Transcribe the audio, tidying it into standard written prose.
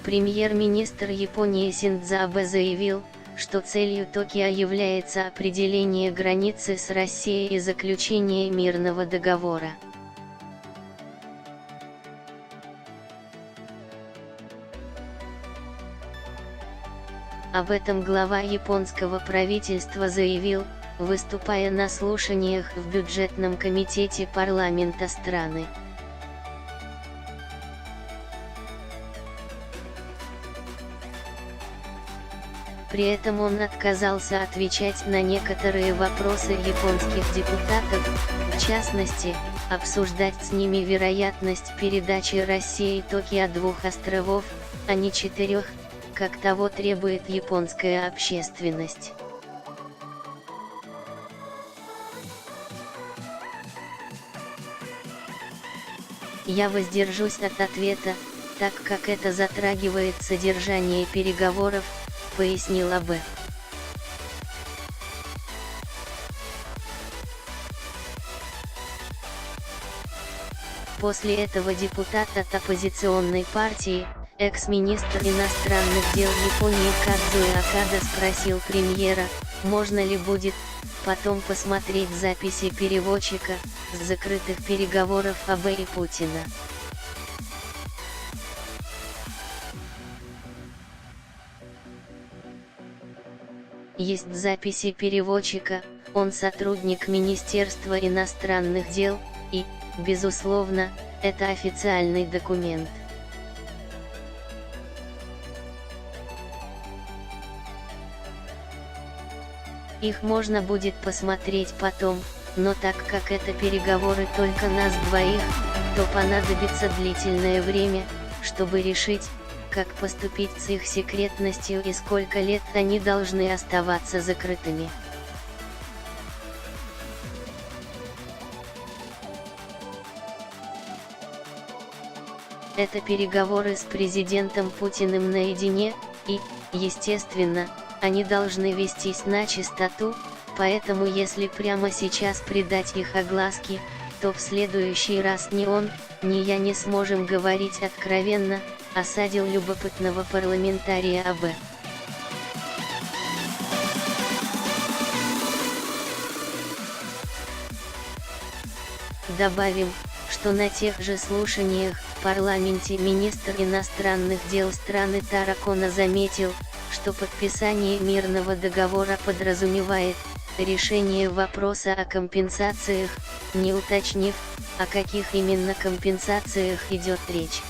Премьер-министр Японии Синдзо Абэ заявил, что целью Токио является определение границы с Россией и заключение мирного договора. Об этом глава японского правительства заявил, выступая на слушаниях в бюджетном комитете парламента страны. При этом он отказался отвечать на некоторые вопросы японских депутатов, в частности, обсуждать с ними вероятность передачи России Токио 2 островов, а не 4, как того требует японская общественность. Я воздержусь от ответа, так как это затрагивает содержание переговоров, пояснил Абэ. После этого депутат от оппозиционной партии, экс-министр иностранных дел Японии Кадзуэ Окада спросил премьера, можно ли будет потом посмотреть записи переводчика с закрытых переговоров Абэ и Путина. Есть записи переводчика, он сотрудник Министерства иностранных дел, и, безусловно, это официальный документ. Их можно будет посмотреть потом, но так как это переговоры только нас двоих, то понадобится длительное время, чтобы решить, как поступить с их секретностью и сколько лет они должны оставаться закрытыми. Это переговоры с президентом Путиным наедине, и, естественно, они должны вестись на чистоту, поэтому если прямо сейчас придать их огласке, то в следующий раз ни он, ни я не сможем говорить откровенно, осадил любопытного парламентария Абэ. Добавим, что на тех же слушаниях в парламенте министр иностранных дел страны Таро Коно заметил, что подписание мирного договора подразумевает решение вопроса о компенсациях, не уточнив, о каких именно компенсациях идет речь.